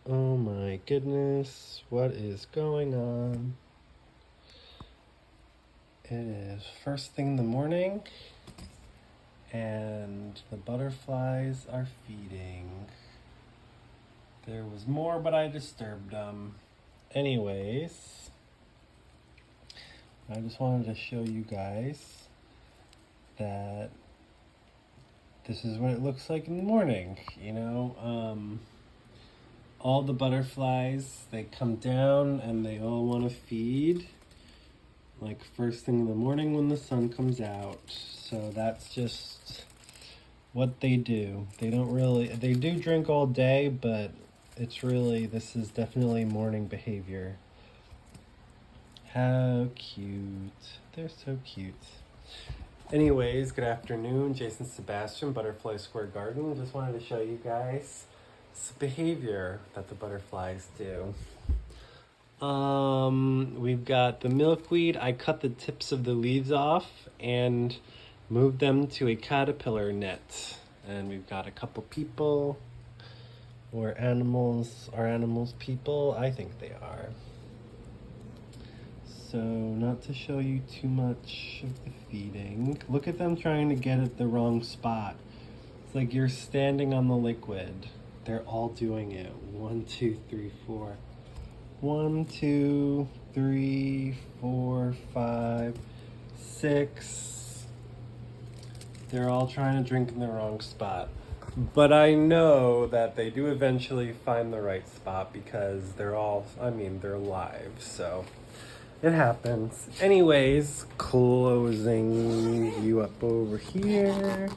Oh my goodness, what is going on? It is first thing in the morning and the butterflies are feeding. There was more, but I disturbed them. Anyways, I just wanted to show you guys that this is what it looks like in the morning, all the butterflies, they come down and they all want to feed like first thing in the morning when the sun comes out. So that's just what they do. They do drink all day, but this is definitely morning behavior. How cute. They're so cute. Anyways, good afternoon. Jason Sebastian, Butterfly Square Garden. Just wanted to show you guys this behavior that the butterflies do. We've got the milkweed. I cut the tips of the leaves off and moved them to a caterpillar net. And we've got a couple people, or animals. Are animals people? I think they are. So, not to show you too much of the feeding. Look at them trying to get at the wrong spot. It's like you're standing on the liquid. They're all doing it. 1, 2, 3, 4. 1, 2, 3, 4, 5, 6. They're all trying to drink in the wrong spot. But I know that they do eventually find the right spot because they're live, so it happens. Anyways, closing you up over here.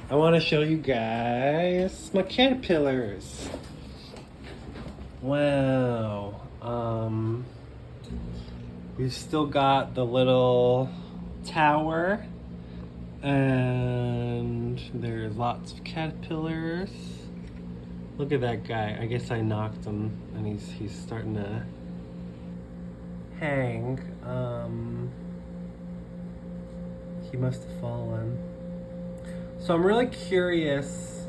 I want to show you guys my caterpillars. Wow. We've still got the little tower, and there's lots of caterpillars. Look at that guy. I guess I knocked him, and he's starting to hang. He must have fallen. So I'm really curious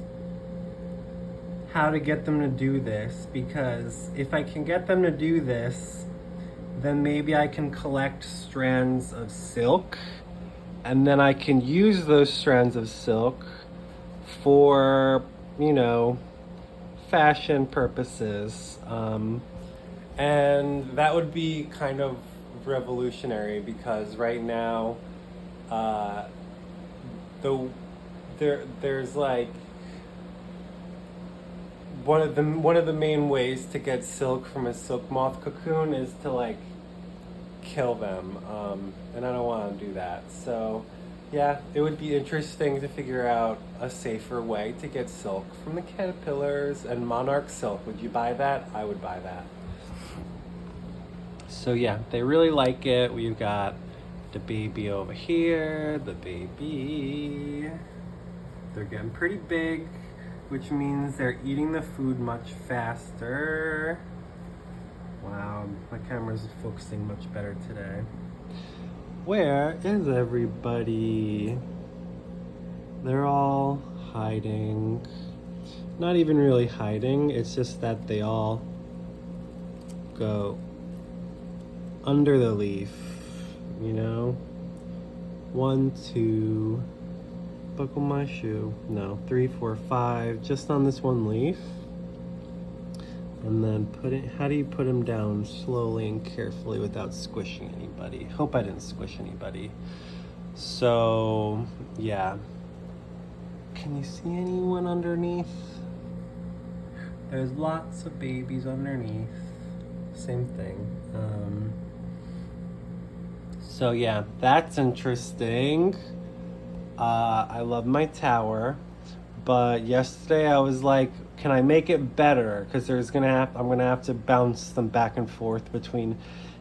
how to get them to do this, because if I can get them to do this, then maybe I can collect strands of silk, and then I can use those strands of silk for, fashion purposes. And that would be kind of revolutionary, because right now, there's like one of the main ways to get silk from a silk moth cocoon is to like kill them, and I don't want to do that. So yeah, it would be interesting to figure out a safer way to get silk from the caterpillars. And monarch silk, would you buy that? I would buy that. So yeah, they really like it. We've got the baby over here, the baby. They're getting pretty big, which means they're eating the food much faster. Wow, my camera's focusing much better today. Where is everybody? They're all hiding. Not even really hiding, it's just that they all go under the leaf, 1, 2, buckle my shoe. No, 3, 4, 5, just on this one leaf. And then how do you put them down slowly and carefully without squishing anybody? Hope I didn't squish anybody. So, yeah. Can you see anyone underneath? There's lots of babies underneath. Same thing. So yeah, that's interesting. I love my tower, but yesterday I was like, can I make it better? Because I'm gonna have to bounce them back and forth between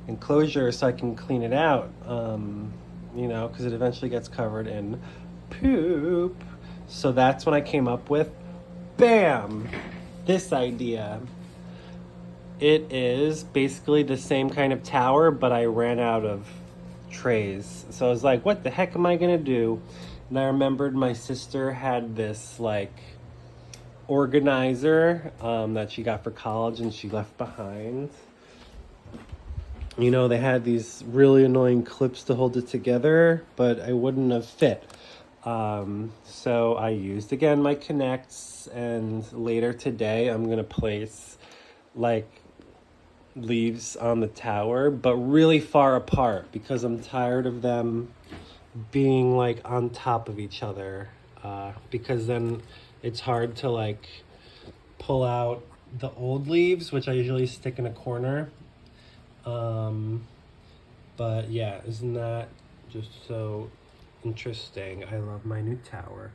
enclosures so I can clean it out. Because it eventually gets covered in poop. So that's when I came up with, bam, this idea. It is basically the same kind of tower, but I ran out of trays. So I was like, what the heck am I gonna do? And I remembered my sister had this like organizer that she got for college and she left behind. You know, they had these really annoying clips to hold it together, but I wouldn't have fit. So I used, again, my connects, and later today I'm going to place, like, leaves on the tower, but really far apart because I'm tired of them being, like, on top of each other. Because then it's hard to, like, pull out the old leaves, which I usually stick in a corner. But yeah, isn't that just so interesting? I love my new tower.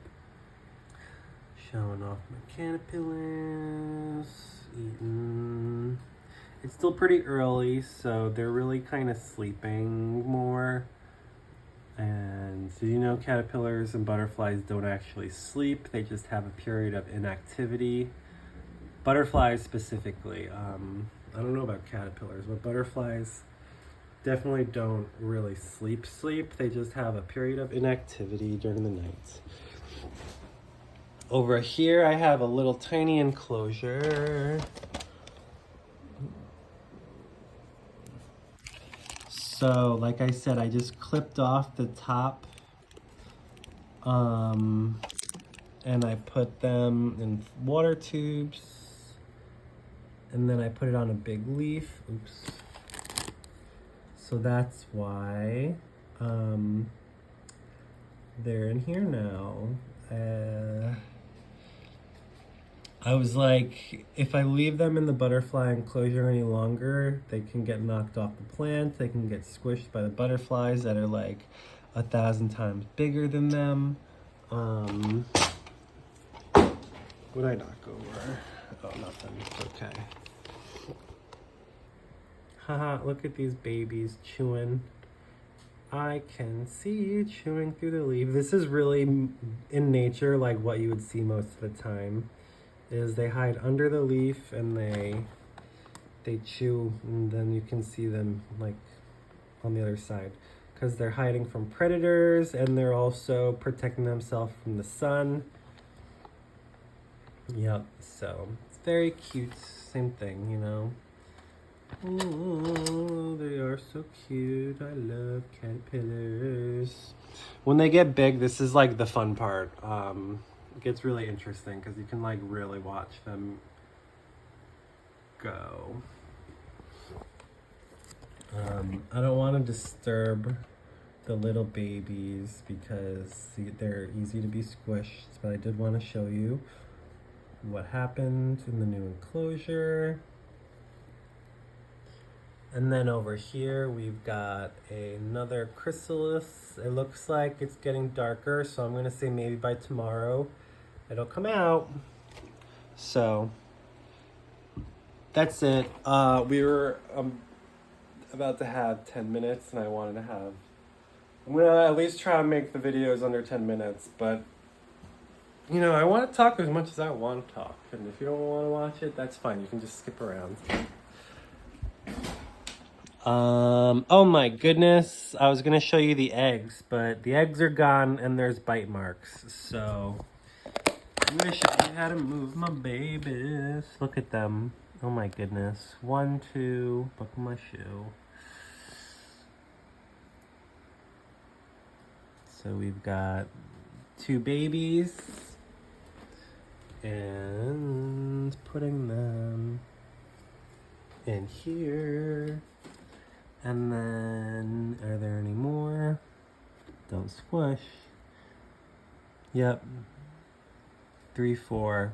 Showing off my caterpillars, eating. It's still pretty early, so they're really kind of sleeping more. And so, you know, caterpillars and butterflies don't actually sleep. They just have a period of inactivity. Butterflies specifically. I don't know about caterpillars, but butterflies definitely don't really sleep. They just have a period of inactivity during the night. Over here, I have a little tiny enclosure. So, like I said, I just clipped off the top, and I put them in water tubes, and then I put it on a big leaf. Oops. So that's why they're in here now. I was like, if I leave them in the butterfly enclosure any longer, they can get knocked off the plant. They can get squished by the butterflies that are like 1,000 times bigger than them. What did I knock over? Oh, nothing. It's okay. Haha, look at these babies chewing. I can see you chewing through the leaf. This is really in nature like what you would see most of the time. Is they hide under the leaf and they chew, and then you can see them like on the other side because they're hiding from predators and they're also protecting themselves from the sun. Yep, so it's very cute. Same thing, you know. Oh, they are so cute. I love caterpillars. When they get big, this is like the fun part. It gets really interesting because you can like really watch them go. I don't want to disturb the little babies because they're easy to be squished, but I did want to show you what happened in the new enclosure. And then over here we've got another chrysalis. It looks like it's getting darker, so I'm gonna say maybe by tomorrow it'll come out. So that's it. We were about to have 10 minutes and I wanted to have, I'm gonna at least try to make the videos under 10 minutes, but you know, I want to talk as much as I want to talk. And if you don't want to watch it, that's fine. You can just skip around. Oh my goodness. I was gonna show you the eggs, but the eggs are gone and there's bite marks. So I'm gonna show you how to move my babies. Look at them. Oh my goodness. 1, 2, buckle my shoe. So we've got 2 babies and putting them in here. And then, are there any more? Don't squish. Yep. 3, 4.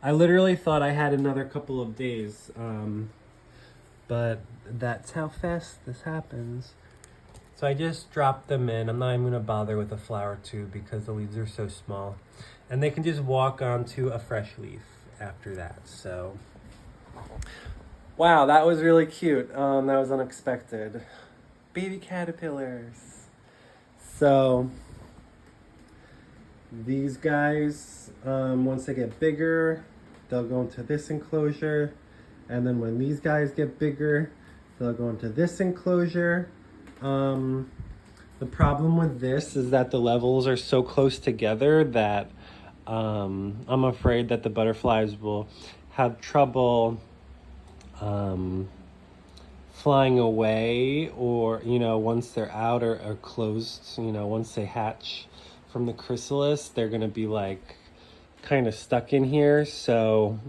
I literally thought I had another couple of days, but that's how fast this happens. So I just dropped them in. I'm not even gonna bother with a flower tube because the leaves are so small. And they can just walk onto a fresh leaf after that, so. Wow, that was really cute. That was unexpected. Baby caterpillars. So, these guys, once they get bigger, they'll go into this enclosure. And then when these guys get bigger, they'll go into this enclosure. The problem with this is that the levels are so close together that I'm afraid that the butterflies will have trouble flying away, or, you know, once they're out or closed, you know, once they hatch from the chrysalis, they're gonna be like kind of stuck in here. So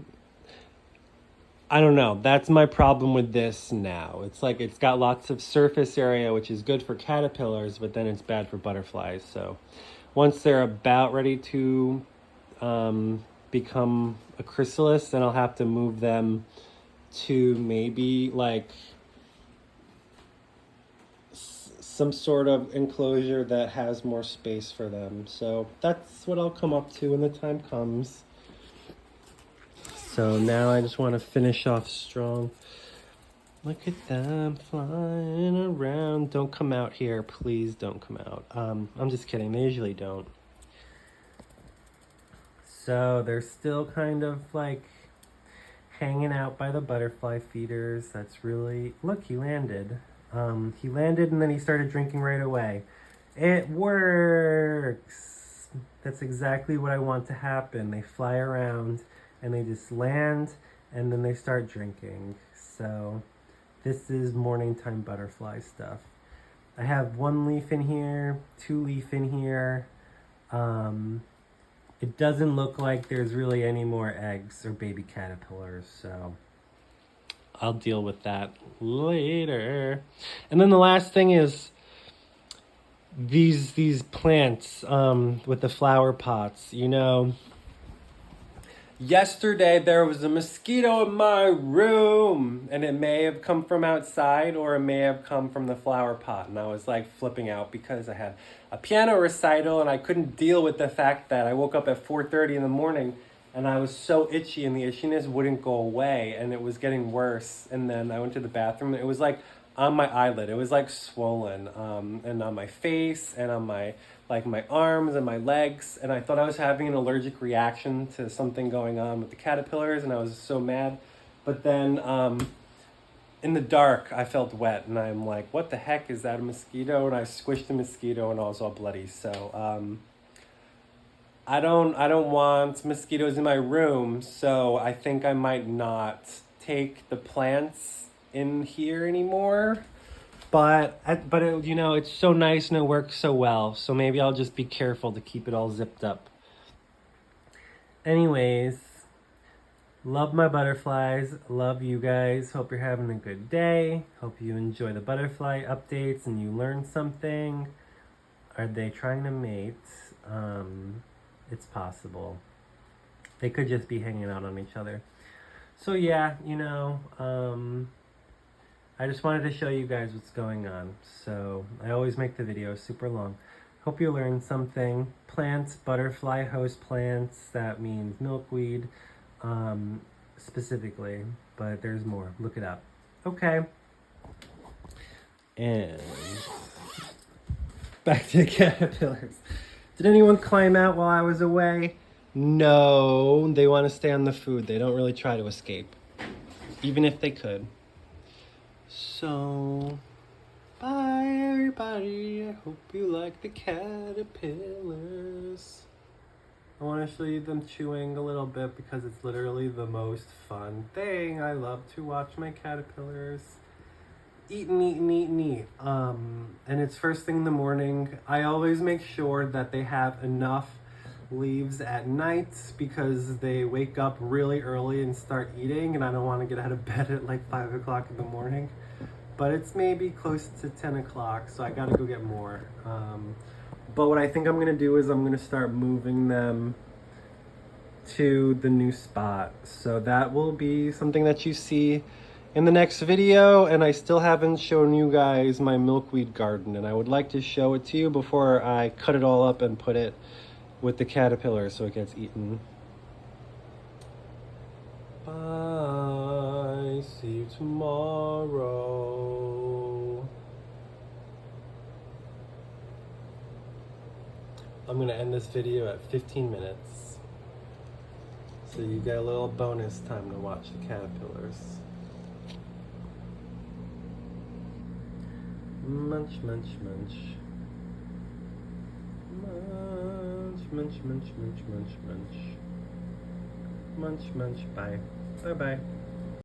I don't know. That's my problem with this now. It's like it's got lots of surface area, which is good for caterpillars, but then it's bad for butterflies. So once they're about ready to become a chrysalis, then I'll have to move them to maybe like some sort of enclosure that has more space for them. So that's what I'll come up to when the time comes. So now I just want to finish off strong. Look at them flying around. Don't come out here, please don't come out. I'm just kidding, they usually don't. So they're still kind of like hanging out by the butterfly feeders. That's really, look, he landed. He landed and then he started drinking right away. It works. That's exactly what I want to happen. They fly around and they just land and then they start drinking. So this is morning time butterfly stuff. I have 1 leaf in here, 2 leaf in here. It doesn't look like there's really any more eggs or baby caterpillars, so I'll deal with that later. And then the last thing is these plants with the flower pots. You know, yesterday there was a mosquito in my room, and it may have come from outside or it may have come from the flower pot. And I was like flipping out because I had a piano recital and I couldn't deal with the fact that I woke up at 4:30 in the morning and I was so itchy and the itchiness wouldn't go away and it was getting worse. And then I went to the bathroom and it was like on my eyelid. It was like swollen, and on my face and on my my arms and my legs. And I thought I was having an allergic reaction to something going on with the caterpillars and I was so mad. But then in the dark, I felt wet and I'm like, what the heck, is that a mosquito? And I squished the mosquito and I was all bloody. So I don't want mosquitoes in my room, so I think I might not take the plants in here anymore. But it, you know, it's so nice and it works so well, so maybe I'll just be careful to keep it all zipped up. Anyways, love my butterflies, love you guys, hope you're having a good day, hope you enjoy the butterfly updates and you learned something. Are they trying to mate? It's possible. They could just be hanging out on each other. So yeah, you know, I just wanted to show you guys what's going on. So I always make the videos super long. Hope you learned something. Plants, butterfly host plants, that means milkweed specifically, but there's more. Look it up. Okay. And back to the caterpillars. Did anyone climb out while I was away? No, they want to stay on the food. They don't really try to escape, even if they could. So, bye everybody. I hope you like the caterpillars. I want to show you them chewing a little bit because it's literally the most fun thing. I love to watch my caterpillars eat and eat and eat and eat. And it's first thing in the morning. I always make sure that they have enough leaves at night because they wake up really early and start eating and I don't want to get out of bed at like 5 o'clock in the morning. But it's maybe close to 10 o'clock, so I gotta go get more. But what I think I'm gonna do is I'm gonna start moving them to the new spot. So that will be something that you see in the next video, and I still haven't shown you guys my milkweed garden, and I would like to show it to you before I cut it all up and put it with the caterpillars so it gets eaten. Bye, see you tomorrow. I'm gonna end this video at 15 minutes. So you get a little bonus time to watch the caterpillars. Munch, munch, munch. Munch. Munch, munch, munch, munch, munch, munch. Munch, munch, bye. Bye-bye.